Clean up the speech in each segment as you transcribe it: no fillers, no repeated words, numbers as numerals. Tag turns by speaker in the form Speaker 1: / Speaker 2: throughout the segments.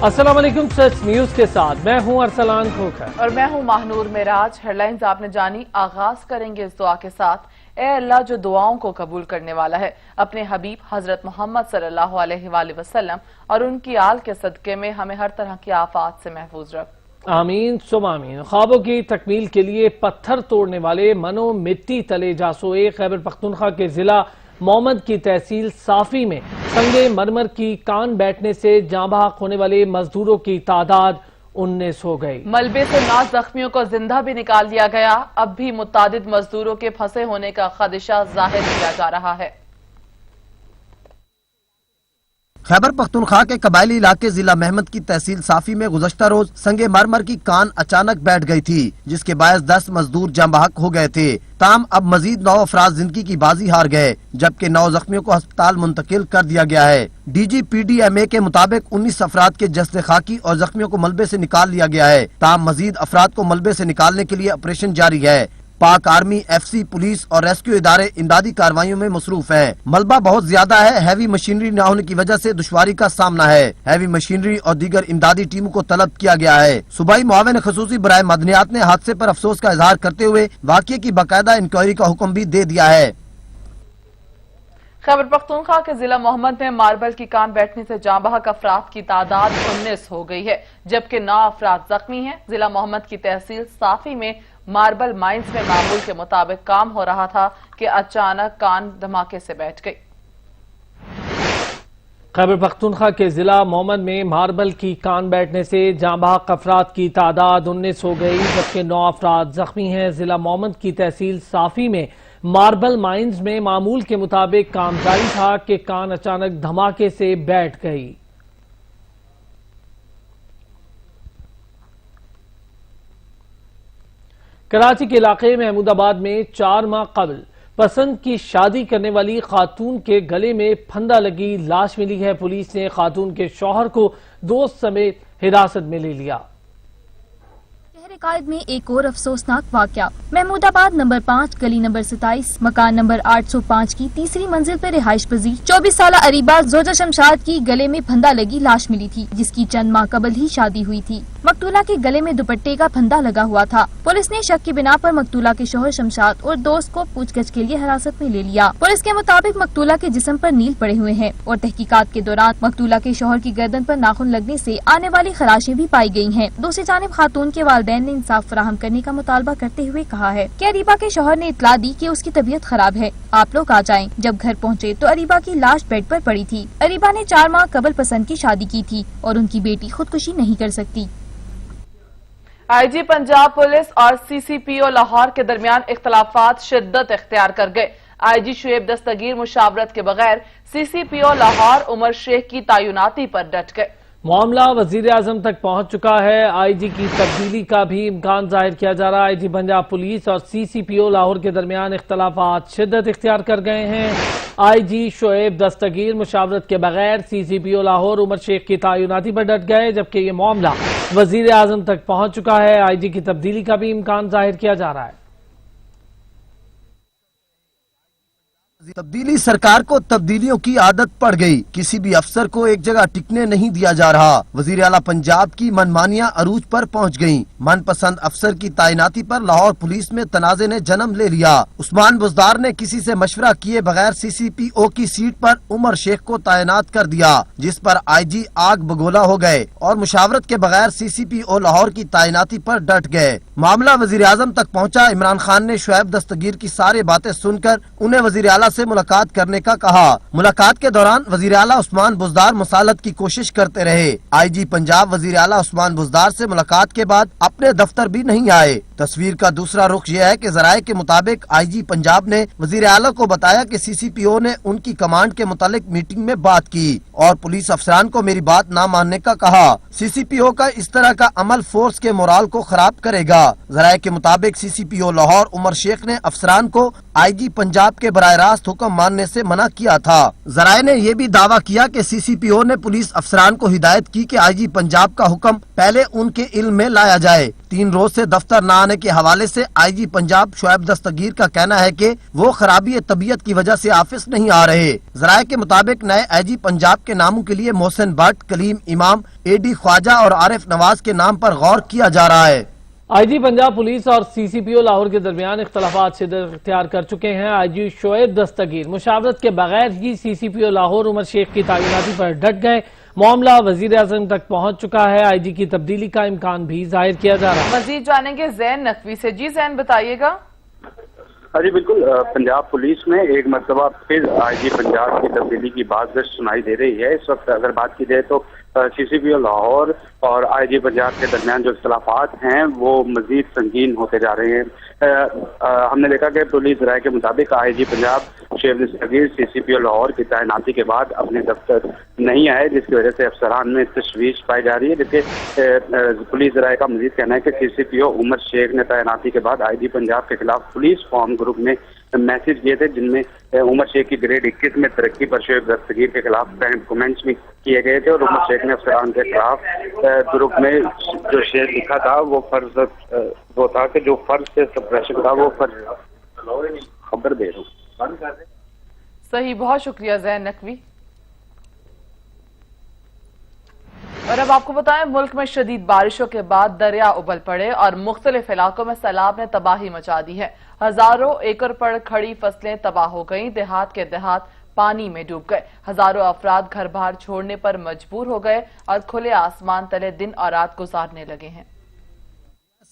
Speaker 1: السلام علیکم، سچ نیوز کے ساتھ میں ہوں ارسلان کھوکھر
Speaker 2: اور میں ہوں ماہنور معراج۔ ہیڈ لائنز آپ نے جانی، آغاز کریں گے اس دعا کے ساتھ۔ اے اللہ جو دعاؤں کو قبول کرنے والا ہے، اپنے حبیب حضرت محمد صلی اللہ علیہ وآلہ وسلم اور ان کی آل کے صدقے میں ہمیں ہر طرح کی آفات سے محفوظ رکھ۔
Speaker 1: آمین ثم آمین۔ خوابوں کی تکمیل کے لیے پتھر توڑنے والے منو مٹی تلے جا سوئے۔ خیبر پختونخوا کے ضلع محمد کی تحصیل صافی میں سنگ مرمر کی کان بیٹھنے سے جاں بحق ہونے والے مزدوروں کی تعداد 19 ہو گئی۔
Speaker 2: ملبے سے 9 زخمیوں کو زندہ بھی نکال لیا گیا۔ اب بھی متعدد مزدوروں کے پھنسے ہونے کا خدشہ ظاہر کیا جا رہا ہے۔
Speaker 3: خیبر پختونخوا کے قبائلی علاقے ضلع محمد کی تحصیل صافی میں گزشتہ روز سنگ مرمر کی کان اچانک بیٹھ گئی تھی، جس کے باعث 10 مزدور جاں بحق ہو گئے تھے۔ تاہم اب مزید 9 افراد زندگی کی بازی ہار گئے، جبکہ 9 زخمیوں کو ہسپتال منتقل کر دیا گیا ہے۔ D G P D M A کے مطابق 19 افراد کے جسد خاکی اور زخمیوں کو ملبے سے نکال لیا گیا ہے۔ تاہم مزید افراد کو ملبے سے نکالنے کے لیے آپریشن جاری ہے۔ پاک آرمی، ایف سی، پولیس اور ریسکیو ادارے امدادی کارروائیوں میں مصروف ہیں۔ ملبہ بہت زیادہ ہے، ہیوی مشینری نہ ہونے کی وجہ سے دشواری کا سامنا ہے۔ ہیوی مشینری اور دیگر امدادی ٹیموں کو طلب کیا گیا ہے۔ صوبائی معاون خصوصی برائے معدنیات نے حادثے پر افسوس کا اظہار کرتے ہوئے واقعے کی باقاعدہ انکوائری کا حکم بھی دے دیا ہے۔
Speaker 2: خیبر پختونخوا کے ضلع محمد میں ماربل کی کان بیٹھنے سے جاں بحق افراد کی تعداد 19 ہو گئی ہے، جبکہ 9 افراد زخمی ہیں۔ ضلع محمد کی تحصیل صافی میں ماربل مائنز میں معمول کے مطابق کام ہو رہا تھا کہ اچانک کان دھماکے سے بیٹھ گئی۔
Speaker 1: خیبر پختونخوا کے ضلع محمد میں ماربل کی کان بیٹھنے سے جاں بحق افراد کی تعداد 19 ہو گئی، جبکہ 9 افراد زخمی ہیں۔ ضلع محمد کی تحصیل صافی میں ماربل مائنز میں معمول کے مطابق کام جاری تھا کہ کان اچانک دھماکے سے بیٹھ گئی۔ کراچی کے علاقے محمود آباد میں 4 ماہ قبل پسند کی شادی کرنے والی خاتون کے گلے میں پھندا لگی لاش ملی ہے۔ پولیس نے خاتون کے شوہر کو دوست سمیت حراست میں لے لیا۔
Speaker 4: شہر قائد میں ایک اور افسوسناک واقعہ۔ محمود آباد نمبر 5 گلی نمبر 27 مکان نمبر 805 کی تیسری منزل پر رہائش پذیر 24 سالہ اریبہ زوجہ شمشاد کی گلے میں پھندا لگی لاش ملی تھی، جس کی چند ماہ قبل ہی شادی ہوئی تھی۔ مقتولہ کے گلے میں دوپٹے کا پھندا لگا ہوا تھا۔ پولیس نے شک کی بنا پر مقتولہ کے شوہر شمشاد اور دوست کو پوچھ گچھ کے لیے حراست میں لے لیا۔ پولیس کے مطابق مقتولہ کے جسم پر نیل پڑے ہوئے ہیں اور تحقیقات کے دوران مقتولہ کے شوہر کی گردن پر ناخن لگنے سے آنے والی خراشیں بھی پائی گئی ہیں۔ دوسری جانب خاتون کے والدین نے انصاف فراہم کرنے کا مطالبہ کرتے ہوئے کہا ہے کہ اریبہ کے شوہر نے اطلاع دی کہ اس کی طبیعت خراب ہے، آپ لوگ آ جائیں۔ جب گھر پہنچے تو اریبہ کی لاش بیڈ پر پڑی تھی۔ اریبہ نے 4 ماہ قبل پسند کی شادی کی تھی اور ان کی بیٹی خودکشی نہیں کر سکتی۔
Speaker 2: آئی جی پنجاب پولیس اور سی سی پی او لاہور کے درمیان اختلافات شدت اختیار کر گئے۔ آئی جی شعیب دستگیر مشاورت کے بغیر سی سی پی او لاہور عمر شیخ کی تعیناتی پر ڈٹ گئے۔
Speaker 1: معاملہ وزیر اعظم تک پہنچ چکا ہے۔ آئی جی کی تبدیلی کا بھی امکان ظاہر کیا جا رہا ہے۔ آئی جی پنجاب پولیس اور سی سی پی او لاہور کے درمیان اختلافات شدت اختیار کر گئے ہیں۔ آئی جی شعیب دستگیر مشاورت کے بغیر سی سی پی او لاہور عمر شیخ کی تعیناتی پر ڈٹ گئے، جبکہ یہ معاملہ وزیر اعظم تک پہنچ چکا ہے۔ آئی جی کی تبدیلی کا بھی امکان ظاہر کیا جا رہا ہے۔
Speaker 3: تبدیلی سرکار کو تبدیلیوں کی عادت پڑ گئی، کسی بھی افسر کو ایک جگہ ٹکنے نہیں دیا جا رہا۔ وزیر اعلیٰ پنجاب کی منمانیاں عروج پر پہنچ گئیں۔ من پسند افسر کی تعیناتی پر لاہور پولیس میں تنازع نے جنم لے لیا۔ عثمان بزدار نے کسی سے مشورہ کیے بغیر سی سی پی او کی سیٹ پر عمر شیخ کو تعینات کر دیا، جس پر آئی جی آگ بگولا ہو گئے اور مشاورت کے بغیر سی سی پی او لاہور کی تعیناتی پر ڈٹ گئے۔ معاملہ وزیر اعظم تک پہنچا۔ عمران خان نے شعیب دستگیر کی ساری باتیں سن کر انہیں وزیر اعلیٰ سے ملاقات کرنے کا کہا۔ ملاقات کے دوران وزیر اعلیٰ عثمان بزدار مصالحت کی کوشش کرتے رہے۔ آئی جی پنجاب وزیر اعلیٰ عثمان بزدار سے ملاقات کے بعد اپنے دفتر بھی نہیں آئے۔ تصویر کا دوسرا رخ یہ ہے کہ ذرائع کے مطابق آئی جی پنجاب نے وزیر اعلیٰ کو بتایا کہ سی سی پی او نے ان کی کمانڈ کے متعلق میٹنگ میں بات کی اور پولیس افسران کو میری بات نہ ماننے کا کہا۔ سی سی پی او کا اس طرح کا عمل فورس کے مورال کو خراب کرے گا۔ ذرائع کے مطابق سی سی پی او لاہور عمر شیخ نے افسران کو آئی جی پنجاب کے براہ راست حکم ماننے سے منع کیا تھا۔ ذرائع نے یہ بھی دعویٰ کیا کہ سی سی پی او نے پولیس افسران کو ہدایت کی کہ آئی جی پنجاب کا حکم پہلے ان کے علم میں لایا جائے۔ 3 रोज से दफ्तर न आने के हवाले से आईजी पंजाब शोएब दस्तगीर का कहना है कि वो खराबी तबीयत की वजह से ऑफिस नहीं आ रहे। जराये के मुताबिक नए आईजी पंजाब के नामों के लिए मोहसिन भट्ट, कलीम इमाम, एडी ख्वाजा और आरिफ नवाज के नाम पर गौर किया जा रहा है।
Speaker 1: आईजी पंजाब पुलिस और सीसीपीओ लाहौर के दरमियान इख्तलाफात शिद्दत इख्तियार कर चुके हैं। आईजी शोएब दस्तगीर मुशावरत के बगैर ही सीसीपीओ लाहौर उमर शेख की तैनाती पर डट गए। मामला वजीर आजम तक पहुंच चुका है। आईजी की तब्दीली का इम्कान भी जाहिर किया जा रहा है।
Speaker 2: मजीद जानेंगे जैन नकवी से। जी जैन, बताइएगा।
Speaker 5: हाँ जी बिल्कुल, पंजाब पुलिस में एक मरतबा फिर आईजी पंजाब की तब्दीली की बात सुनाई दे रही है। इस वक्त अगर बात की जाए तो सीसीपीओ लाहौर और आईजी पंजाब के दरमियान जो इख्तलाफात हैं वो मजीद संगीन होते जा रहे हैं। हमने देखा कि पुलिस राय के मुताबिक आईजी पंजाब शोएब दस्तगीर सीसीपीओ लाहौर की तैनाती के बाद अपने दफ्तर नहीं आए, जिसकी वजह से अफसरान में तशवीश पाई जा रही है। जबकि पुलिस राय का मजीद कहना है कि सीसीपीओ उमर शेख ने तैनाती के बाद आईजी पंजाब के खिलाफ पुलिस फॉर्म ग्रुप में मैसेज किए थे, जिनमें उमर शेख की ग्रेड 21 में तरक्की पर शोएब दस्तगीर के खिलाफ कमेंट्स भी किए गए थे। और उमर शेख ने अफसरान के खिलाफ ग्रुप में जो शेर लिखा था वो था कि जो फर्ज से सप्रेशन था वो फर्ज खबर दे रहा हूँ।
Speaker 2: सही, बहुत शुक्रिया जैन नकवी। और अब आपको बताएं, मुल्क में शदीद बारिशों के बाद दरिया उबल पड़े और मुख्तलिफ इलाकों में सैलाब ने तबाही मचा दी है। हजारों एकड़ पर खड़ी फसलें तबाह हो गईं। देहात के देहात पानी में डूब गए। हजारों अफराद घर बार छोड़ने पर मजबूर हो गए और खुले आसमान तले दिन और रात गुजारने लगे हैं।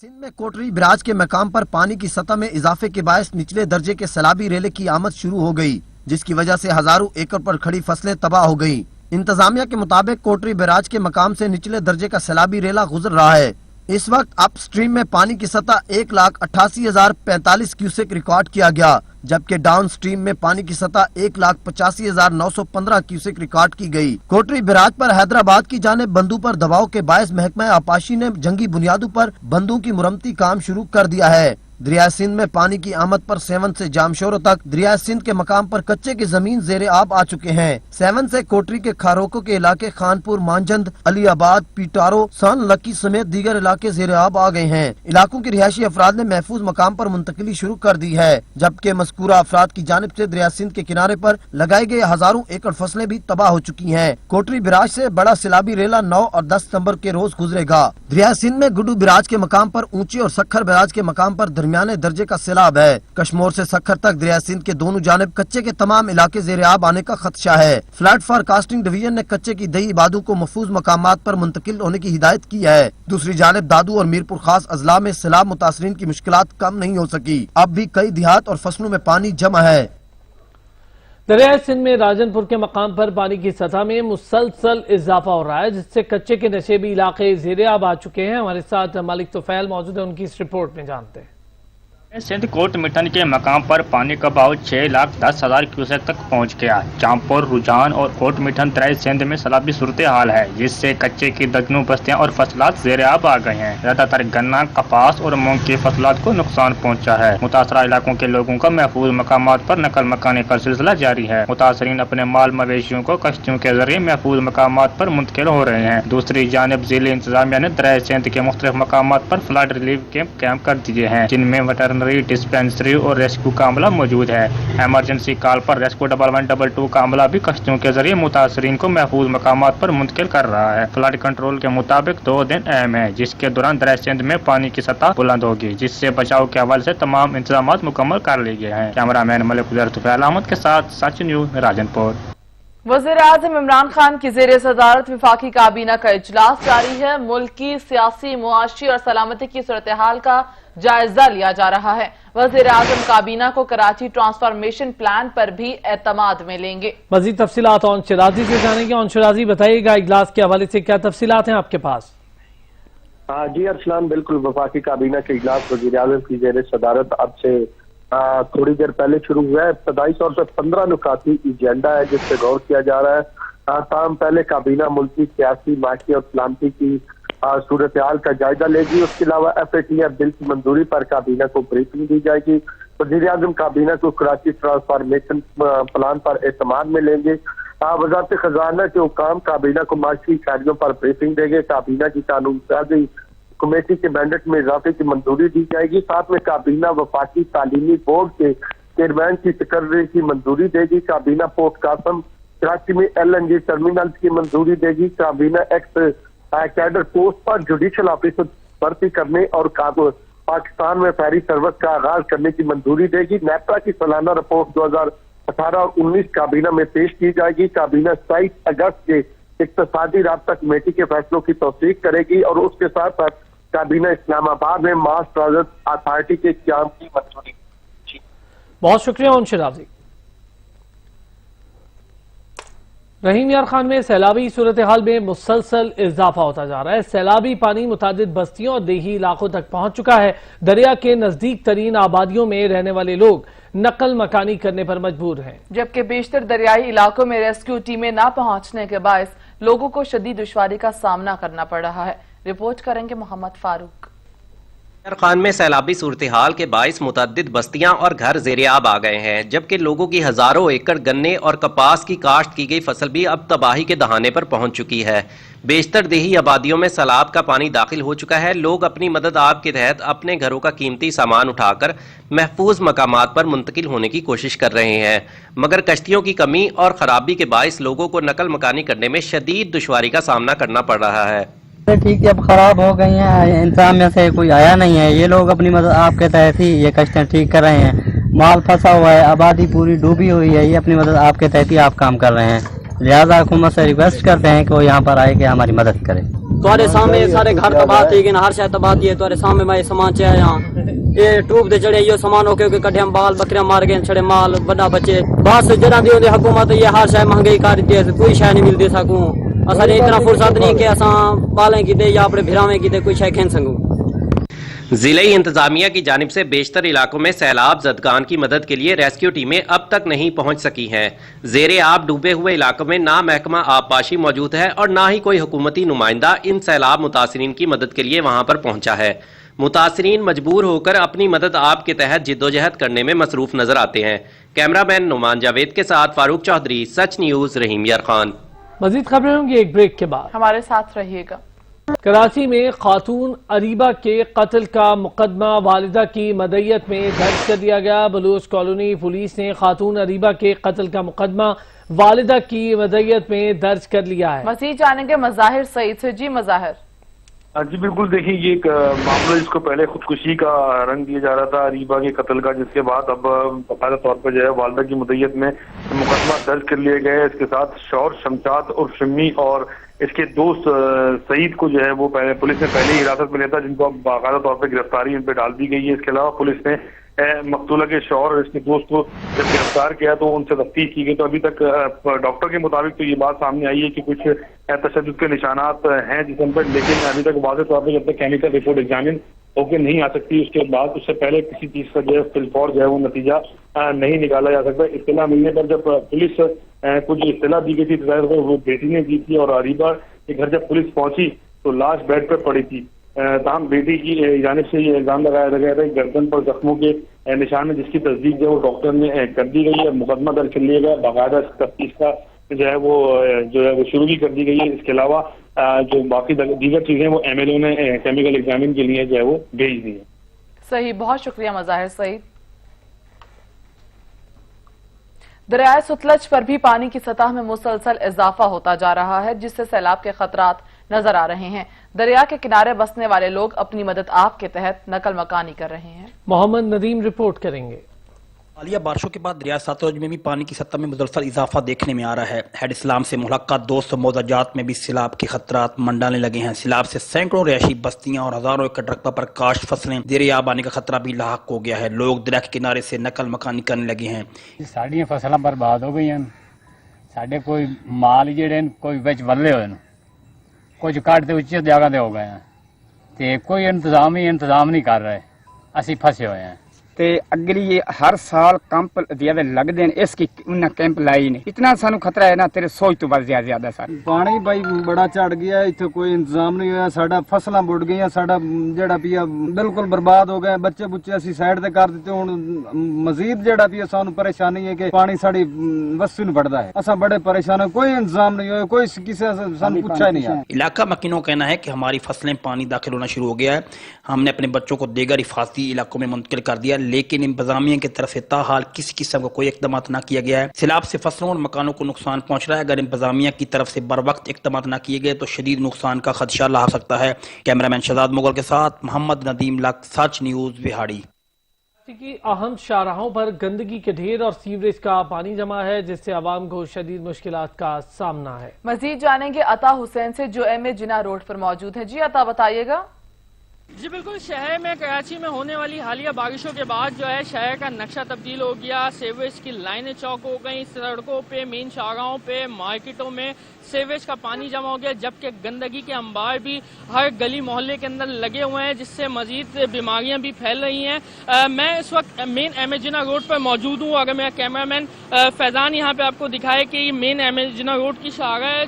Speaker 3: सिंध में कोटरी बराज के मकाम पर पानी की सतह में इजाफे के बायस निचले दर्जे के सैलाबी रेले की आमद शुरू हो गई, जिसकी वजह से हजारों एकड़ पर खड़ी फसलें तबाह हो गईं। इंतजामिया के मुताबिक कोटरी बराज के मकाम से निचले दर्जे का सैलाबी रेला गुजर रहा है। इस वक्त अप स्ट्रीम में पानी की सतह 1,88,045 क्यूसेक रिकॉर्ड किया गया, जबकि डाउन स्ट्रीम में पानी की सतह 1,85,915 क्यूसेक रिकॉर्ड की गई। कोटरी बराज पर हैदराबाद की जानिब बंदों पर दबाव के बायस महकमा आपाशी ने जंगी बुनियादों पर बंदों की मुरम्मती काम शुरू कर दिया है। दरिया सिंध में पानी की आमद पर सेवन से जामशोरों तक दरिया सिंध के मकाम पर कच्चे की जमीन जेरे आब आ चुके हैं। सेवन से कोटरी के खारोको के इलाके खानपुर, मांजंद, अली आबाद, पीटारो, सन लकी समेत दीगर इलाके जेरे आब आ गए हैं। इलाकों के रिहायशी अफराद ने महफूज मकाम पर मुंतकिली शुरू कर दी है, जबकि मस्कूरा अफराद की जानिब से दरिया सिंध के किनारे पर लगाए गए हजारों एकड़ फसलें भी तबाह हो चुकी हैं। कोटरी बिराज से बड़ा सैलाबी रेला 9 और 10 सितम्बर के रोज गुजरेगा। दरिया सिंध में गुड्डू बिराज के मकाम पर ऊंची और सखर बिराज के मकाम पर दरमियाने दर्जे का सैलाब है। कश्मोर से सखर तक दरिया सिंध के दोनों जानिब कच्चे के तमाम इलाके ज़ेरे आब आने का खदशा है। फ्लड फॉरकास्टिंग डिवीजन ने कच्चे की दही इबादों को महफूज मकामात पर मुंतकिल होने की हिदायत की है। दूसरी जानिब दादू और मीरपुर खास अजला में सैलाब मुतासरीन की मुश्किलात कम नहीं हो सकी। अब भी कई देहात और फसलों में पानी जमा है।
Speaker 1: दरिया सिंध में राजनपुर के मकाम पर पानी की सतह में मुसलसल इजाफा हो रहा है, जिससे कच्चे के नशेबी इलाके ज़ेरे आब आ चुके हैं। हमारे साथ मालिक तोफैल मौजूद है, उनकी इस रिपोर्ट में जानते हैं।
Speaker 6: सिंध कोट मिठन के मकाम पर पानी का बहाव 6,10,000 क्यूसेक तक पहुंच गया। चांपोर, रुझान और कोट मिठन तराई सिंध में सैलाबी सूरत हाल है, जिससे कच्चे की दर्जनों बस्तियां और फसलात ज़ेरे आब आ गए हैं। ज्यादातर गन्ना, कपास और मूंग की फसलात को नुकसान पहुंचा है। मुतासरा इलाकों के लोगों का महफूज मकामात पर नकल मकाने का सिलसिला जारी है। मुतासरीन अपने माल मवेशियों को कश्तियों के जरिए महफूज मकामात पर मुंतकिल हो रहे हैं। दूसरी जानिब जिले इंतजामिया ने दरिया सिंध के मुख्तलिफ मकामात पर फ्लड रिलीफ कैंप कर दिए हैं, जिनमें वेटरनरी, डिस्पेंसरी और रेस्क्यू का अमला मौजूद है। इमरजेंसी कॉल पर रेस्क्यू 1122 का अमला भी कश्तियों के जरिए मुतासरीन को महफूज मकामात पर मुंतकिल कर रहा है। फ्लड कंट्रोल के मुताबिक 2 दिन अहम है, जिसके दौरान दरिया सिंध में पानी की सतह बुलंद होगी, जिससे बचाव के हवाले से तमाम इंतजाम मुकम्मल कर लिए गए हैं। कैमरामैन मलिक तोफैल अहमद के साथ सच न्यूज राजनपुर।
Speaker 2: वज़ीर आज़म इमरान खान की ज़ेरे सदारत वफाकी काबीना का इजलास जारी है। मुल्क की सियासी, मुआशी और सलामती की सूरत हाल का जायजा लिया जा रहा है। वज़ीर आज़म काबीना को कराची ट्रांसफॉर्मेशन प्लान पर भी एतमाद में लेंगे। मज़ीद तफसीलात ऑन शिराजी से जानेंगे। ऑन शिराजी, बताइएगा इजलास के हवाले से क्या तफसीलात हैं आपके पास?
Speaker 7: जी अर्सलान, बिल्कुल वफाकी काबीना के इजलास वज़ीर आज़म की ज़ेरे सदारत अब से थोड़ी देर पहले शुरू हुआ है। इब्तदाई तौर पर 15 नुकाती एजेंडा है जिस पे गौर किया जा रहा है। ताहम पहले काबीना मुल्की सियासी, माशी और सलामती की सूरत हाल का जायजा लेगी। उसके अलावा FATF बिल की मंजूरी पर काबीना को ब्रीफिंग दी जाएगी। वज़ीर आज़म काबीना को कराची ट्रांसफॉर्मेशन प्लान पर एतमाद में लेंगे। वज़ारत खजाना के हुकाम काबीना को माशी कार्यों पर ब्रीफिंग देंगे। काबीना की कानून साजी कमेटी के मैंडेट में इजाफे की मंजूरी दी जाएगी। साथ में काबीना वफाकी तालीमी बोर्ड के चेयरमैन की तकर्री की मंजूरी देगी। काबीना पोर्ट कासम कराची में LNG टर्मिनल की मंजूरी देगी। काबीना एक्स कैडर पोस्ट पर जुडिशल ऑफिसर भर्ती करने और पाकिस्तान में फेरी सर्विस का आगाज करने की मंजूरी देगी। नेपरा की सालाना रिपोर्ट 2018 और 19 काबीना में पेश की जाएगी। काबीना 27 अगस्त के इक्तिसादी राब्ता कमेटी के फैसलों की तौसीक करेगी और उसके साथ साथ काबीना इस्लामाबाद में मास ट्रांजिट अथॉरिटी के क्याम की मंजूरी।
Speaker 1: बहुत शुक्रिया मुंशी राजी। रहीम यार खान में सैलाबी सूरत हाल में मुसलसल इजाफा होता जा रहा है। सैलाबी पानी मुतादिद बस्तियों और देही इलाकों तक पहुंच चुका है। दरिया के नजदीक तरीन आबादियों में रहने वाले लोग नकल मकानी करने पर मजबूर हैं, जबकि
Speaker 2: बेशतर दरियाई इलाकों में रेस्क्यू टीमें न पहुंचने के बायस लोगों को शदीद दुश्वारी का सामना करना पड़ रहा है। रिपोर्ट करेंगे मोहम्मद फारूक।
Speaker 8: खान में सैलाबी सूरत हाल के बाइस मुतअद्दिद बस्तियां और घर ज़ेर-ए-आब आ गए हैं, जबकि लोगों की हजारों एकड़ गन्ने और कपास की काश्त की गई फसल भी अब तबाही के दहाने पर पहुंच चुकी है। बेशतर देही आबादियों में सैलाब का पानी दाखिल हो चुका है। लोग अपनी मदद आप के तहत अपने घरों का कीमती सामान उठाकर महफूज मकामात पर मुंतकिल होने की कोशिश कर रहे हैं, मगर कश्तियों की कमी और खराबी के बायस लोगों को नकल मकानी करने में शदीद दुश्वारी का सामना करना पड़ रहा है।
Speaker 9: ठीक है, अब खराब हो गई हैं, इंतजाम में से कोई आया नहीं है। ये लोग अपनी मदद आपके तहत ही ये कश्तियाँ ठीक कर रहे हैं। माल फंसा हुआ है, आबादी पूरी डूबी हुई है, ये अपनी मदद आपके तहत ही आप काम कर रहे हैं। लिहाजा हुकूमत से रिक्वेस्ट करते हैं कि वो यहाँ पर आए कि हमारी मदद करे।
Speaker 10: तुम्हारे सामने सारे घर तबाह थी, हर शय तबाह थी। तुम्हारे सामने मैं सामान चाहे यहाँ ये टूब दे चढ़े यो सामान होके कटे हम बाल बकरियां मार गए छड़े माल बड़ा बच्चे बस जरा दी हुकूमत ये हर शय महंगाई कर दी, कोई शय नहीं मिलती सकूं। असल इतना फुर्सत नहीं कि असा पालें की या अपने भिरावें की कोई शय खेल सकूं।
Speaker 8: जिले इंतजामिया की जानिब से बेशतर इलाकों में सैलाब ज़दगान की मदद के लिए रेस्क्यू टीमें अब तक नहीं पहुंच सकी हैं। ज़ेरे आब डूबे हुए इलाकों में ना महकमा आबपाशी मौजूद है और ना ही कोई हुकूमती नुमाइंदा इन सैलाब मुतासिरीन की मदद के लिए वहां पर पहुंचा है। मुतासिरीन मजबूर होकर अपनी मदद आप के तहत जिद्दोजहद करने में मसरूफ नजर आते हैं। कैमरामैन नुमान जावेद के साथ फारूक चौधरी, सच न्यूज, रहीम यार खान।
Speaker 1: मजीद खबरें होंगी एक ब्रेक के बाद,
Speaker 2: हमारे साथ रहिएगा।
Speaker 1: कराची में खातून अरीबा के कत्ल का मुकदमा वालिदा की मदय्यत में दर्ज कर दिया गया। बलूच कॉलोनी पुलिस ने खातून अरीबा के कत्ल का मुकदमा वालिदा की मदय्यत में दर्ज कर लिया है।
Speaker 2: मजीद जानेंगे मज़ाहिर सईद से। जी मज़ाहिर।
Speaker 5: जी बिल्कुल, देखिए ये एक मामला जिसको पहले खुदकुशी का रंग दिया जा रहा था अरीबा के कत्ल का, जिसके बाद अब बाकायदा तौर पर जो है वालिदा की मुदय्यत में मुकदमा दर्ज कर लिए गए। इसके साथ शौर शमशाद और शम्मी और इसके दोस्त सईद को जो है वो पहले पुलिस ने पहले ही हिरासत में लिया था, जिनको अब बाकायदा तौर पर गिरफ्तारी उन पर डाल दी गई है। इसके अलावा पुलिस ने मकतूला के शौहर और इसके दोस्त को जब गिरफ्तार किया तो उनसे तफ्तीश की गई, तो अभी तक डॉक्टर के मुताबिक तो ये बात सामने आई है कि कुछ तशद्दुद के निशानात हैं जिसम पर, लेकिन अभी तक वाज़ेह तौर पर जब तक केमिकल रिपोर्ट एग्जामिन होकर नहीं आ सकती उसके बाद उससे पहले किसी चीज का जो है फिलफौर जो है वो नतीजा नहीं निकाला जा सकता। इत्तला मिलने पर जब पुलिस कुछ इत्तला दी गई थी वो बेटी ने दी थी और अरीबा के घर जब पुलिस पहुंची तो लाश बेड पर पड़ी थी। तमाम बेटी की जानिब से ये इल्जाम लगाया गया था गर्दन पर जख्मों के निशान में, जिसकी तस्दीक जो है वो डॉक्टर ने कर दी गई है। मुकदमा दर्ज कर लिया गया, बाकायदा तफ्तीश का जो है वो शुरू भी कर दी गई है। इसके अलावा जो बाकी दीगर चीजें वो MLO ने केमिकल एग्जामिन के लिए जो है वो भेज दी है।
Speaker 2: सही, बहुत शुक्रिया मज़ाहिर सईद। दरियाए सतलज पर भी पानी की सतह में मुसलसल इजाफा होता जा रहा है, जिससे सैलाब के खतरात नजर आ रहे हैं। दरिया के किनारे बसने वाले लोग अपनी मदद आप के तहत नकल मकानी कर रहे हैं।
Speaker 1: मोहम्मद नदीम रिपोर्ट करेंगे।
Speaker 11: हालिया बारिशों के बाद दरिया सतलज में भी पानी की सतह में मुसलसल इजाफा देखने में आ रहा है। हेड इस्लाम से मुलाकात 200 मौजाजात में भी सैलाब के खतरात मंडाने लगे हैं। सैलाब से सैकड़ों रिहायशी बस्तियां और हजारों एकड़ रकबा पर काश्त फसलें ज़ेर-ए-आब आने का खतरा भी लाहक हो गया है। लोग दरिया के किनारे से नकल मकानी करने लगे हैं।
Speaker 12: साड़ियां फसलें बर्बाद हो गई हैं, साढ़े कोई माल जेड़े कोई विच वल्ले होए न, कुछ घट उच्चे जगह दे हो गए हैं, तो कोई इंतजाम नहीं कर रहे, असी फंसे हुए हैं। تے اگلی یہ ہر سال کیمپ زیادہ لگتے ہیں، اس کی انہیں کیمپ لائی نہیں، اتنا سانو خطرہ ہے نا تیرے سوچ تو بس زیادہ سر
Speaker 13: پانی بھائی بڑا چڑھ گیا، اتنے کوئی انتظام نہیں ہوا، ساڈا فصلاں بڑھ گئی، ساڈا جڑا پیا بالکل برباد ہو گیا، بچے بچے اسی سائڈ تے کر دیتے، ہن مزید جڑا پیا سانو پریشانی ہے کہ پانی ساڈی وسطی نوں بڑھدا ہے، اساں بڑے پریشان ہیں، کوئی انتظام نہیں ہوا، کوئی کسی سانو پوچھا نہیں ہے۔
Speaker 11: علاقہ مکینوں کا کہنا ہے کہ ہماری فصلیں پانی داخل ہونا شروع ہو گیا ہے، ہم نے اپنے بچوں کو دیگر حفاظتی علاقوں میں منتقل کر دیا، لیکن انتظامیہ کی طرف سے تاحال کسی قسم کا کوئی اقدامات نہ کیا گیا ہے۔ سیلاب سے فصلوں اور مکانوں کو نقصان پہنچ رہا ہے، اگر انتظامیہ کی طرف سے بر وقت اقدامات نہ کیے گئے تو شدید نقصان کا خدشہ لاحق سکتا ہے۔ کیمرامین شہزاد مغل کے ساتھ محمد ندیم لک، سچ نیوز وہاڑی۔
Speaker 1: کی اہم شاہراہوں پر گندگی کے ڈھیر اور سیوریج کا پانی جمع ہے، جس سے عوام کو شدید مشکلات کا سامنا ہے۔
Speaker 2: مزید جانیں گے عطا حسین سے جو ایم اے جناح روڈ پر موجود ہے۔ جی عطا بتائیے گا۔
Speaker 14: جی بالکل، شہر میں کراچی میں ہونے والی حالیہ بارشوں کے بعد جو ہے شہر کا نقشہ تبدیل ہو گیا، سیوریج کی لائنیں چوک ہو گئیں، سڑکوں پہ، مین شاہراہوں پہ، مارکیٹوں میں سیوریج کا پانی جمع ہو گیا، جبکہ گندگی کے انبار بھی ہر گلی محلے کے اندر لگے ہوئے ہیں، جس سے مزید بیماریاں بھی پھیل رہی ہیں۔ میں اس وقت مین ایم اے جناح روڈ پر موجود ہوں، اگر میرا کیمرہ مین فیضان یہاں پہ آپ کو دکھائے کہ یہ مین ایم اے جناح روڈ کی شاہراہ ہے،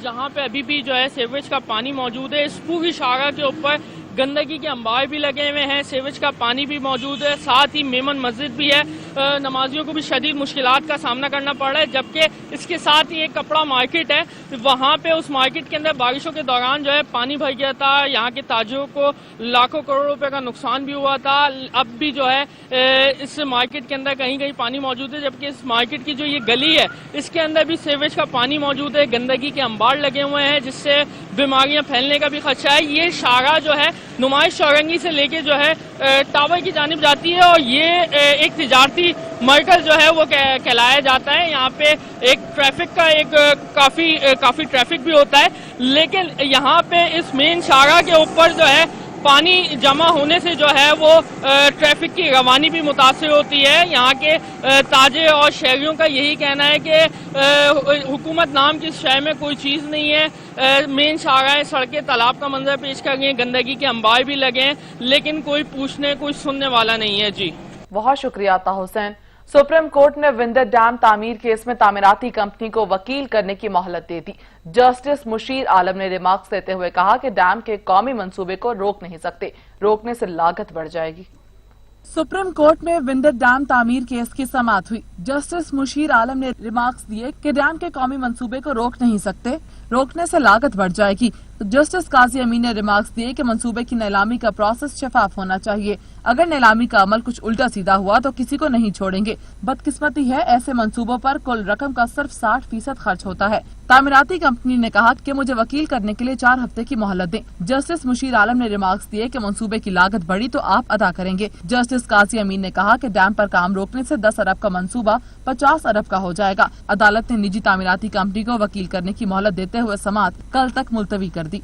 Speaker 14: جہاں پہ ابھی بھی جو ہے سیوریج کا پانی موجود ہے۔ اس پوری شاہراہ کے اوپر گندگی کے انبار بھی لگے ہوئے ہیں، سیویج کا پانی بھی موجود ہے، ساتھ ہی میمن مسجد بھی ہے، نمازیوں کو بھی شدید مشکلات کا سامنا کرنا پڑ رہا ہے، جبکہ اس کے ساتھ ہی ایک کپڑا مارکیٹ ہے، وہاں پہ اس مارکیٹ کے اندر بارشوں کے دوران جو ہے پانی بھر گیا تھا، یہاں کے تاجروں کو لاکھوں کروڑ روپے کا نقصان بھی ہوا تھا۔ اب بھی جو ہے اس مارکیٹ کے اندر کہیں کہیں پانی موجود ہے، جبکہ اس مارکیٹ کی جو یہ گلی ہے اس کے اندر بھی سیویج کا پانی موجود ہے، گندگی کے انبار لگے ہوئے ہیں، جس سے بیماریاں پھیلنے کا بھی خدشہ ہے۔ یہ شاہراہ جو ہے نمائش چورنگی سے لے کے جو ہے ٹاور کی جانب جاتی ہے، اور یہ ایک تجارتی مرکز جو ہے وہ کہلایا جاتا ہے۔ یہاں پہ ایک ٹریفک کا کافی ٹریفک بھی ہوتا ہے، لیکن یہاں پہ اس مین شاہراہ کے اوپر جو ہے پانی جمع ہونے سے جو ہے وہ ٹریفک کی روانی بھی متاثر ہوتی ہے۔ یہاں کے تاجر اور شہریوں کا یہی کہنا ہے کہ حکومت نام کی شہر میں کوئی چیز نہیں ہے، مین شاہراہ سڑکیں تالاب کا منظر پیش کر گئی ہیں، گندگی کے انبار بھی لگے ہیں، لیکن کوئی پوچھنے کوئی سننے والا نہیں ہے۔ جی
Speaker 2: بہت شکریہ عطا حسین۔ سپریم کورٹ نے وندر ڈیم تعمیر کیس میں تعمیراتی کمپنی کو وکیل کرنے کی مہلت دے دی۔ جسٹس مشیر عالم نے ریمارکس دیتے ہوئے کہا کہ ڈیم کے قومی منصوبے کو روک نہیں سکتے، روکنے سے لاگت بڑھ جائے گی۔
Speaker 15: سپریم کورٹ میں وندر ڈیم تعمیر کیس کی سماعت ہوئی۔ جسٹس مشیر عالم نے ریمارکس دیے کہ ڈیم کے قومی منصوبے کو روک نہیں سکتے، روکنے سے لاگت بڑھ جائے گی۔ جسٹس قاضی امین نے ریمارکس دیے کہ منصوبے کی نیلامی کا پروسیس شفاف ہونا چاہیے، اگر نیلامی کا عمل کچھ الٹا سیدھا ہوا تو کسی کو نہیں چھوڑیں گے۔ بدقسمتی ہے ایسے منصوبوں پر کل رقم کا صرف 60% خرچ ہوتا ہے۔ تعمیراتی کمپنی نے کہا کہ مجھے وکیل کرنے کے لیے 4 ہفتے کی مہلت دیں۔ جسٹس مشیر عالم نے ریمارکس دیے کہ منصوبے کی لاگت بڑھی تو آپ ادا کریں گے۔ جسٹس قاضی امین نے کہا کہ ڈیم پر کام روکنے سے 10 ارب کا منصوبہ 50 ارب کا ہو جائے گا۔ عدالت نے نجی تعمیراتی کمپنی کو وکیل کرنے کی مہلت دیتے ہوئے سماعت کل تک ملتوی کر دی۔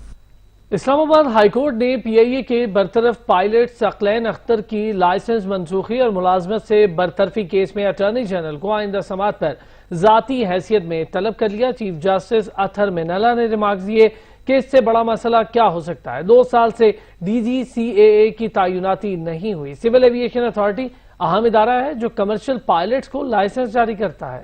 Speaker 1: اسلام آباد ہائی کورٹ نے پی آئی اے کے برطرف پائلٹ ثقلین اختر کی لائسنس منسوخی اور ملازمت سے برطرفی کیس میں اٹارنی جنرل کو آئندہ سماعت پر ذاتی حیثیت میں طلب کر لیا۔ چیف جسٹس اطہر منالہ نے ریمارکس دیے کہ اس سے بڑا مسئلہ کیا ہو سکتا ہے، 2 سال سے ڈی جی سی اے اے کی تعیناتی نہیں ہوئی۔ سول ایویشن اتھارٹی اہم ادارہ ہے جو کمرشل پائلٹس کو لائسنس جاری کرتا ہے۔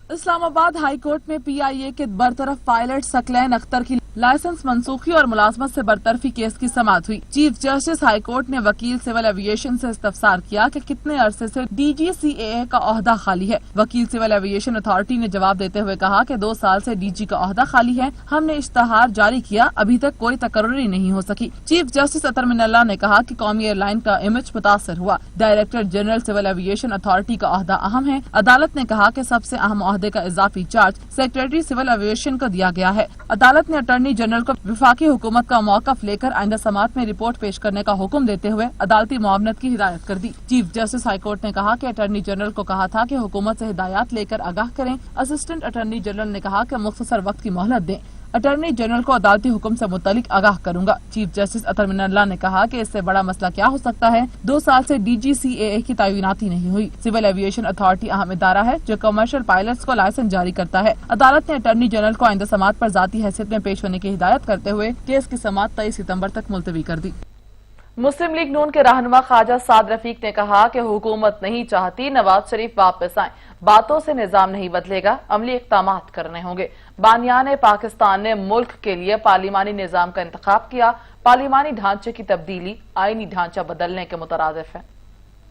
Speaker 15: اسلام آباد ہائی کورٹ میں پی آئی اے کے برطرف پائلٹ ثقلین اختر کی لائسنس منسوخی اور ملازمت سے برطرفی کیس کی سماعت ہوئی۔ چیف جسٹس ہائی کورٹ نے وکیل سول ایویشن سے استفسار کیا کہ کتنے عرصے سے ڈی جی سی اے اے کا عہدہ خالی ہے۔ وکیل سول ایویشن اتھارٹی نے جواب دیتے ہوئے کہا کہ 2 سال سے ڈی جی کا عہدہ خالی ہے، ہم نے اشتہار جاری کیا، ابھی تک کوئی تقرری نہیں ہو سکی۔ چیف جسٹس اطہر منالہ نے کہا کہ قومی ایئر لائن کا امیج متاثر ہوا، director general civil aviation authority کا عہدہ اہم ہے۔ عدالت نے کہا کہ سب سے اہم عہدے کا اضافی چارج سیکریٹری سول ایویشن کو دیا گیا ہے۔ عدالت نے اٹارنی جنرل کو وفاقی حکومت کا موقف لے کر آئندہ سماعت میں رپورٹ پیش کرنے کا حکم دیتے ہوئے عدالتی معاونت کی ہدایت کر دی۔ چیف جسٹس ہائی کورٹ نے کہا کہ اٹارنی جنرل کو کہا تھا کہ حکومت سے ہدایات لے کر آگاہ کریں۔ اسسٹنٹ اٹارنی جنرل نے کہا کہ مختصر وقت کی مہلت دیں، اٹارنی جنرل کو عدالتی حکم سے متعلق آگاہ کروں گا۔ چیف جسٹس اطہر منالہ نے کہا کہ اس سے بڑا مسئلہ کیا ہو سکتا ہے، 2 سال سے ڈی جی سی اے اے کی تعیناتی نہیں ہوئی۔ سول ایویشن اتھارٹی اہم ادارہ ہے جو کمرشل پائلٹس کو لائسنس جاری کرتا ہے۔ عدالت نے اٹارنی جنرل کو آئندہ سماعت پر ذاتی حیثیت میں پیش ہونے کی ہدایت کرتے ہوئے کیس کی سماعت 23 ستمبر تک ملتوی کر دی۔
Speaker 2: मुस्लिम लीग नून के रहनुमा ख्वाजा साद रफीक ने कहा कि हुकूमत नहीं चाहती नवाज शरीफ वापस आए, बातों से निजाम नहीं बदलेगा, अमली इक़दामात करने होंगे। बानियान पाकिस्तान ने मुल्क के लिए पार्लिमानी निजाम का इंतखाब किया। पार्लिमानी ढांचे की तब्दीली आईनी ढांचा बदलने के मुतरादिफ है।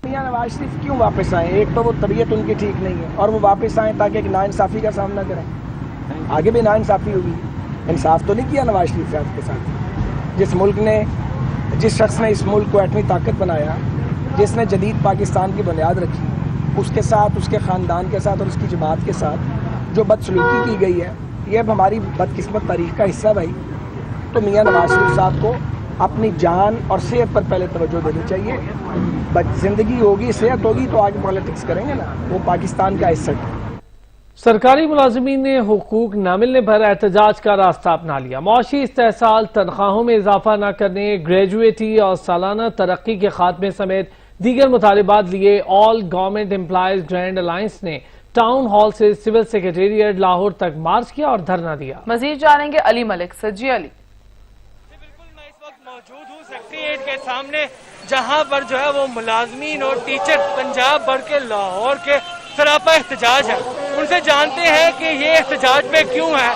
Speaker 16: मियां नवाज शरीफ क्यों वापस आए? एक तो वो तबीयत उनकी ठीक नहीं है और वो वापस आए ताकि एक नाइंसाफी का सामना करें। आगे भी नाइंसाफी होगी, इंसाफ तो नहीं किया नवाज शरीफ साहब के साथ। जिस शख्स ने इस मुल्क को एटमी ताकत बनाया, जिसने जदीद पाकिस्तान की बुनियाद रखी, उसके साथ, उसके ख़ानदान के साथ और उसकी जमात के साथ जो बदसलूकी की गई है, ये अब हमारी बदकिस्मत तारीख का हिस्सा भाई। तो मियां नवाज शरीफ साहब को अपनी जान और सेहत पर पहले तवज्जो देनी चाहिए। जिंदगी होगी, सेहत होगी तो आगे पॉलिटिक्स करेंगे ना, वो पाकिस्तान का हिस्सा है।
Speaker 1: सरकारी मुलाजिमीन ने हुकूक न मिलने पर एहतजाज का रास्ता अपना लिया। मौशी इस्तेहसाल, तनख्वाहों में इजाफा न करने, ग्रेजुएटी और सालाना तरक्की के खात्मे समेत दीगर मुतालिबात लिए all government employees grand alliance ने टाउन हॉल से सिविल सेक्रेटेरिएट लाहौर तक मार्च किया और धरना दिया।
Speaker 2: मजीद जानेंगे अली मलिक से। जी अली।
Speaker 17: मौजूद हूँ सेक्रेटेरिएट के सामने, जहाँ पर जो है वो मुलाजमीन और टीचर पंजाब भर के लाहौर के सरापा एहतजाज है। उनसे जानते हैं कि ये एहतजाज पे क्यों है।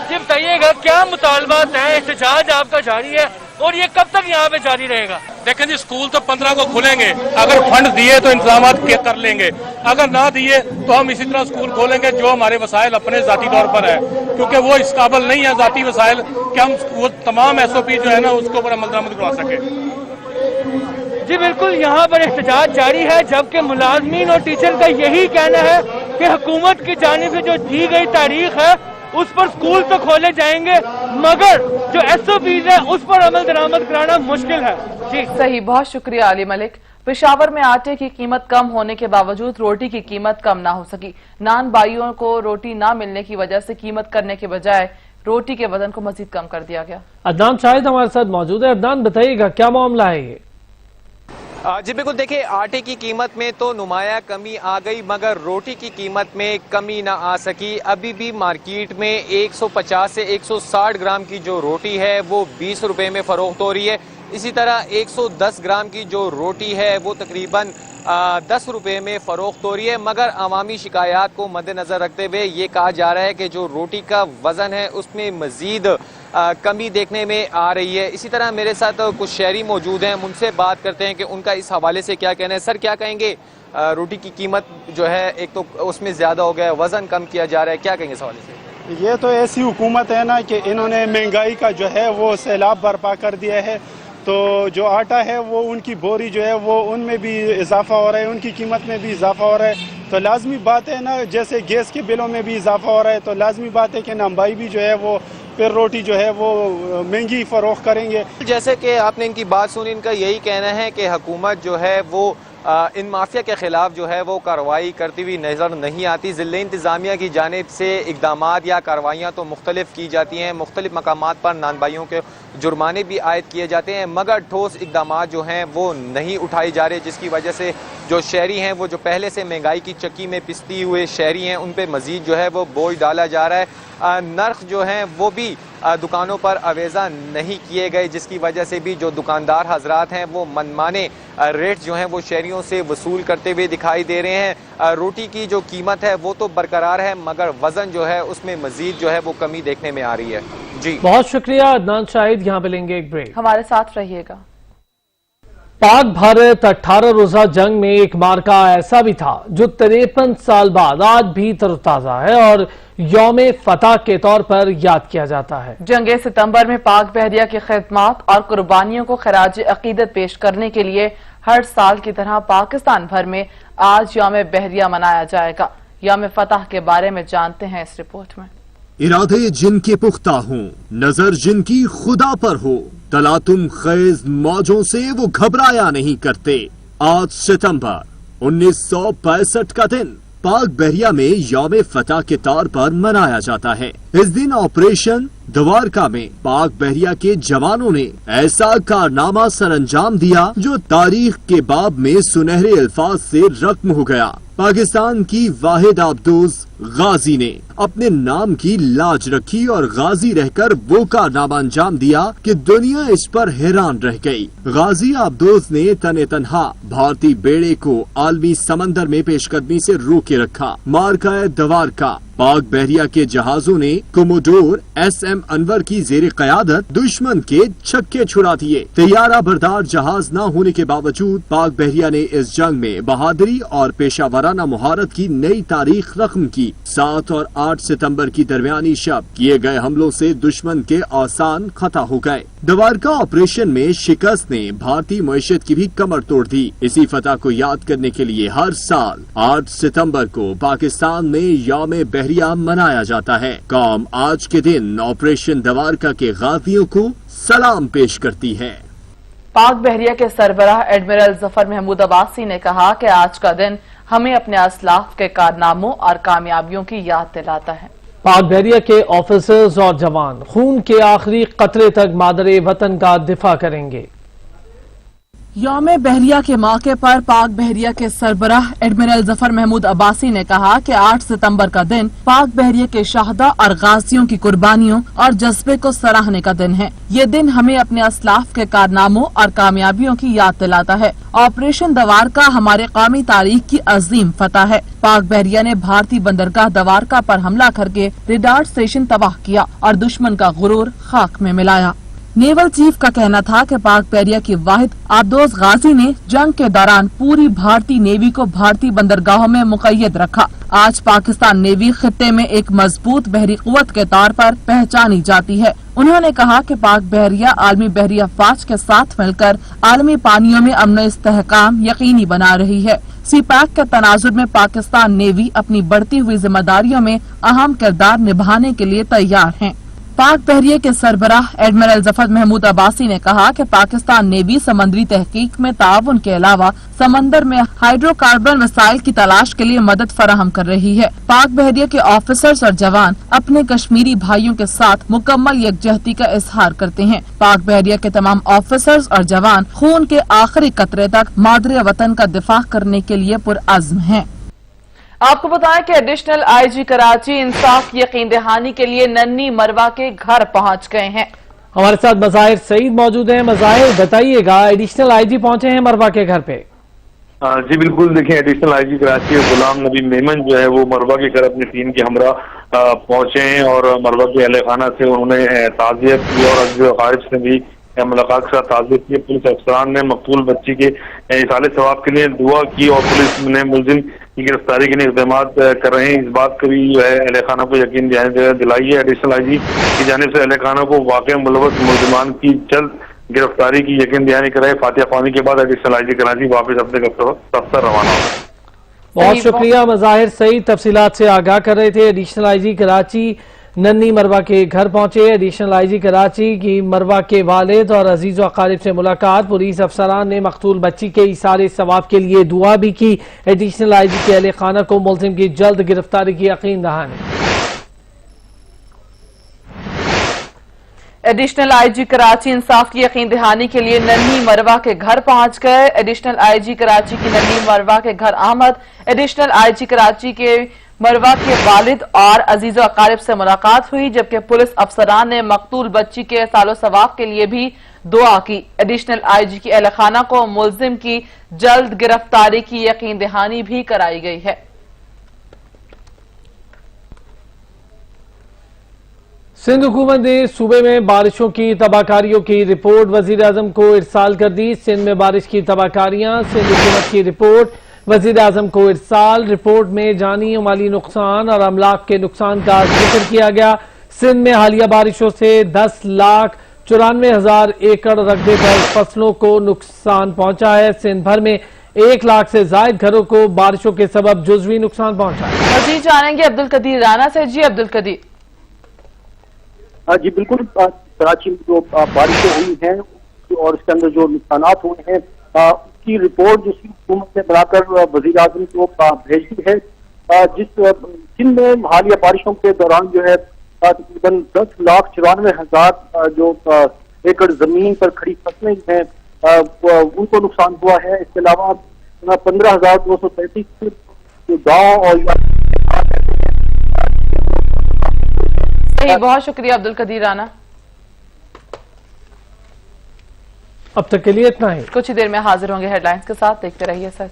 Speaker 17: जी बताइएगा, क्या मुतालबात है? एहतजाज आपका जारी है और ये कब तक यहाँ पे जारी रहेगा?
Speaker 18: देखें जी, स्कूल तो 15 को खुलेंगे, अगर फंड दिए तो इंतजाम कर लेंगे, अगर ना दिए तो हम इसी तरह स्कूल खोलेंगे जो हमारे वसाइल अपने जाती तौर पर है, क्योंकि वो इस काबिल नहीं है जाती वसाइल कि हम वो तमाम SOP जो है ना उसको पर अमल दरामद करवा सके।
Speaker 17: जी बिल्कुल, यहाँ पर एहतजाज जारी है, जबकि मुलाजमीन और टीचर का यही कहना है कि हुकूमत की जानिब से जो दी गई तारीख है उस पर स्कूल तो खोले जाएंगे, मगर जो SOPs है उस पर अमल दरामद कराना मुश्किल है।
Speaker 2: जी सही, बहुत शुक्रिया अली मलिक। पेशावर में आटे की कीमत कम होने के बावजूद रोटी की कीमत कम ना हो सकी। नान भाइयों को रोटी ना मिलने की वजह से कीमत करने के बजाय रोटी के वजन को मजीद कम कर दिया गया।
Speaker 1: अदनान शाहिद हमारे साथ मौजूद है। अदनान, बताइएगा क्या मामला है ये?
Speaker 19: जी बिल्कुल, देखिए आटे की कीमत में तो नुमाया कमी आ गई, मगर रोटी की कीमत में कमी ना आ सकी। अभी भी मार्केट में 150 से 160 ग्राम की जो रोटी है वो 20 रुपए में फरोख्त हो रही है। इसी तरह 110 ग्राम की जो रोटी है वो तकरीबन 10 रुपए में फरोख्त हो रही है। मगर अवामी शिकायत को मद्देनजर रखते हुए ये कहा जा रहा है कि जो रोटी का वजन है उसमें मजीद कमी देखने में आ रही है। इसी तरह मेरे साथ कुछ शहरी मौजूद हैं, उनसे बात करते हैं कि उनका इस हवाले से क्या कहना है। सर, क्या कहेंगे? रोटी की कीमत जो है एक तो उसमें ज्यादा हो गया है, वजन कम किया जा रहा है, क्या कहेंगे इस हवाले से?
Speaker 20: ये तो ऐसी हुकूमत है ना कि इन्होंने महंगाई का जो है वो सैलाब बर्पा कर दिया है। तो जो आटा है वो उनकी बोरी जो है वो उनमें भी इजाफा हो रहा है, उनकी कीमत में भी इजाफा हो रहा है। तो लाजमी बात है ना, जैसे गैस के बिलों में भी इजाफा हो रहा है, तो लाजमी बात है कि नामबाई भी जो है वो फिर रोटी जो है वो महंगी फरोख्त करेंगे।
Speaker 19: जैसे कि आपने इनकी बात सुनी, इनका यही कहना है कि हुकूमत जो है वो इन माफिया के खिलाफ जो है वो कार्रवाई करती हुई नजर नहीं आती। ज़िले इंतज़ामिया की जानिब से इकदामात या कार्रवाइयाँ तो मुख्तलिफ की जाती हैं, मुख्तलिफ मकामात पर नानबाइयों के जुर्माने भी आयद किए जाते हैं, मगर ठोस इकदामात जो हैं वो नहीं उठाई जा रहे, जिसकी वजह से जो शहरी हैं वो जो पहले से महंगाई की चक्की में पिसती हुए शहरी हैं उन पर मजीद जो है वो बोझ डाला जा रहा है। नर्ख जो हैं वो भी दुकानों पर अवेजा नहीं किए गए, जिसकी वजह से भी जो दुकानदार हजरात हैं वो मनमाने रेट जो हैं वो शहरियों से वसूल करते हुए दिखाई दे रहे हैं। रोटी की जो कीमत है वो तो बरकरार है, मगर वजन जो है उसमें मजीद जो है वो कमी देखने में आ रही है। जी
Speaker 1: बहुत शुक्रिया अदनान शाहिद। यहाँ पे लेंगे एक ब्रेक,
Speaker 2: हमारे साथ रहिएगा।
Speaker 1: पाक भारत 18 रोजा जंग में एक मार्का ऐसा भी था जो 53 साल बाद आज भी तरोताजा है और यौम फतह के तौर पर याद किया जाता है।
Speaker 2: जंगे सितंबर में पाक बहरिया की खिदमत और कुर्बानियों को खराज अकीदत पेश करने के लिए हर साल की तरह पाकिस्तान भर में आज यौम बहरिया मनाया जाएगा। यौम फतह के बारे में जानते हैं इस रिपोर्ट में।
Speaker 21: इरादे जिनके पुख्ता हों, नजर जिनकी खुदा पर हो, तलातुम खेज मौजों से वो घबराया नहीं करते। 8 सितंबर 1965 का दिन पाक बहरिया में यौम फतह के तौर पर मनाया जाता है। इस दिन ऑपरेशन द्वारका में पाक बहरिया के जवानों ने ऐसा कारनामा सरअंजाम दिया जो तारीख के बाब में सुनहरे अल्फाज से रकम हो गया। पाकिस्तान की वाहिद आबदोज गाजी ने अपने नाम की लाज रखी और गाजी रहकर वो कारनामा अंजाम दिया कि दुनिया इस पर हैरान रह गई। गाजी आबदोज ने तने तनहा भारतीय बेड़े को आलमी समंदर में पेशकदमी से रोके रखा। मार्का दवार का पाक बहरिया के जहाजों ने कोमोडोर SM अनवर की जेर क़यादत दुश्मन के छक्के छुड़ा दिए। तैयारा बरदार जहाज न होने के बावजूद पाक बहरिया ने इस जंग में बहादुरी और पेशावराना मुहारत की नई तारीख रकम की। 7 और 8 सितंबर की दरमियानी शब किए गए हमलों से दुश्मन के आसान खता हो गए। दवारका ऑपरेशन में शिकस्त ने भारतीय मईशत की भी कमर तोड़ दी। इसी फतह को याद करने के लिए हर साल 8 सितंबर को पाकिस्तान में यौम बहरिया मनाया जाता है। कौम आज के दिन ऑपरेशन दवारका के गाजियों को सलाम पेश करती है।
Speaker 2: पाक बहरिया के सरबराह एडमिरल जफर महमूद अब्बासी ने कहा कि आज का दिन हमें अपने असलाफ के कारनामों और कामयाबियों की याद दिलाता है।
Speaker 1: पाक बहरिया के ऑफिसर्स और जवान खून के आखिरी कतरे तक मादरे वतन का दिफा करेंगे।
Speaker 15: यौम बहरिया के मौके पर पाक बहरिया के सरबराह एडमिरल जफर महमूद अब्बासी ने कहा कि 8 सितंबर का दिन पाक बहरिया के शहदा और गाजियों की कुर्बानियों और जज्बे को सराहने का दिन है। ये दिन हमें अपने असलाफ के कारनामों और कामयाबियों की याद दिलाता है। ऑपरेशन दवारका हमारे कौमी तारीख की अजीम फतह है। पाक बहरिया ने भारतीय बंदरगाह दवारका पर हमला करके रेडार स्टेशन तबाह किया और दुश्मन का गुरूर खाक में मिलाया। नेवल चीफ का कहना था कि पाक बहरिया की वाहिद आबदोज गाजी ने जंग के दौरान पूरी भारतीय नेवी को भारतीय बंदरगाहों में मुक़य्यद रखा। आज पाकिस्तान नेवी खित्ते में एक मजबूत बहरी कुव्वत के तौर पर पहचानी जाती है। उन्होंने कहा कि पाक बहरिया आलमी बहरी अफवाज के साथ मिलकर आलमी पानियों में अमन इस्तेहकाम यकीनी बना रही है। सी पैक के तनाजुर में पाकिस्तान नेवी अपनी बढ़ती हुई जिम्मेदारियों में अहम किरदार निभाने के लिए तैयार है। पाक बहरिया के सरबराह एडमिरल जफर महमूद अब्बासी ने कहा कि पाकिस्तान नेवी समंदरी तहकीक में ताउन के अलावा समंदर में हाइड्रोकार्बन वसाइल की तलाश के लिए मदद फराहम कर रही है। पाक बहरिया के ऑफिसर्स और जवान अपने कश्मीरी भाइयों के साथ मुकम्मल यकजहती का इजहार करते हैं। पाक बहरिया के तमाम ऑफिसर्स और जवान खून के आखिरी कतरे तक मादरे वतन का दिफा करने के लिए पुरअज़्म हैं।
Speaker 2: आपको बताएं कि एडिशनल आईजी कराची इंसाफ की यकीन दहानी के लिए नन्ही मरवा के घर पहुंच गए हैं।
Speaker 1: हमारे साथ मज़ाहिर सईद मौजूद हैं। मज़ाहिर बताइएगा, एडिशनल आईजी पहुंचे हैं मरवा के घर पे।
Speaker 4: जी बिल्कुल, देखिए एडिशनल आईजी कराची गुलाम नबी मेमन जो है वो मरवा के घर अपनी टीम के हमरा पहुंचे हैं और मरवा के अहले खाना से उन्होंने ताज़ियत की और अज़ीज़ व अक़ारिब से भी मुलाकात के साथ ताज़ियत की। पुलिस अफसरान ने मकतूल बच्ची के इसाले सवाब के लिए दुआ की और पुलिस ने मुलजिम की गिरफ्तारी के लिए इक़दाम कर रहे हैं। इस बात का भी जो है अहले खाना को यकीन दिलाई है। एडिशनल आईजी की जानिब से अहले खाना को वाक़ई मुलव्वस मुलजिमान की जल्द गिरफ्तारी की यकीन दहानी कराई। फातिहा ख्वानी के बाद एडिशनल आईजी कराची वापस अपने दफ्तर रवाना हो।
Speaker 1: बहुत शुक्रिया मज़ाहिर सईद, तफसीलात से आगाह कर रहे थे। एडिशनल आईजी कराची नन्ही मरवा के घर पहुंचे। एडिशनल आईजी कराची की मरवा के वालिद और अजीज व अक़ारिब से मुलाकात। पुलिस अफसरान ने मकतूल बच्ची के इसारे सवाब के लिए दुआ भी की। एडिशनल आईजी के अहले खाना को मुलजिम की जल्द गिरफ्तारी की यकीन दहानी।
Speaker 2: एडिशनल आईजी कराची इंसाफ की यकीन दहानी के लिए नन्ही मरवा के घर पहुंच गए। एडिशनल आईजी कराची की नन्ही मरवा के घर आमद। एडिशनल आईजी कराची के मरवा के वालिद और अजीज व अक़ारिब से मुलाकात हुई, जबकि पुलिस अफसरान ने मकतूल बच्ची के सालो सवाब के लिए भी दुआ की। एडिशनल आईजी की अहले खाना को मुलजिम की जल्द गिरफ्तारी की यकीन दहानी भी कराई गई है।
Speaker 1: सिंध हुकूमत ने सूबे में बारिशों की तबाहकारियों की रिपोर्ट वजीर आजम को इरसाल कर दी। सिंध में बारिश की तबाहकारियां, सिंध हुकूमत की रिपोर्ट वजीर आजम को इरसाल। रिपोर्ट में जानी और माली नुकसान और अमलाक के नुकसान का जिक्र किया गया। सिंध में हालिया बारिशों से 10,94,000 एकड़ रकबे पर फसलों को नुकसान पहुंचा है। सिंध भर में 1 लाख से जायद घरों को बारिशों के सबब जुज़वी नुकसान पहुंचा है।
Speaker 2: मज़ीद जानेंगे अब्दुल कदीर राना से। जी अब्दुल कदीर।
Speaker 22: जी बिल्कुल, कराची में जो बारिशें हुई हैं और इसके अंदर जो नुकसान हुए हैं उसकी रिपोर्ट जो हुकूमत ने बनाकर वज़ीर आज़म को भेजी है। जिन में हालिया बारिशों के दौरान जो है तकरीबन 10,94,000 जो एकड़ जमीन पर खड़ी फसलें हैं उनको नुकसान हुआ है। इसके अलावा 15,233 जो गाँव और
Speaker 2: सही, बहुत शुक्रिया अब्दुल कदीर राना।
Speaker 1: अब तक के लिए इतना ही।
Speaker 2: कुछ ही देर में हाजिर होंगे हेडलाइंस के साथ, देखते रहिए सच।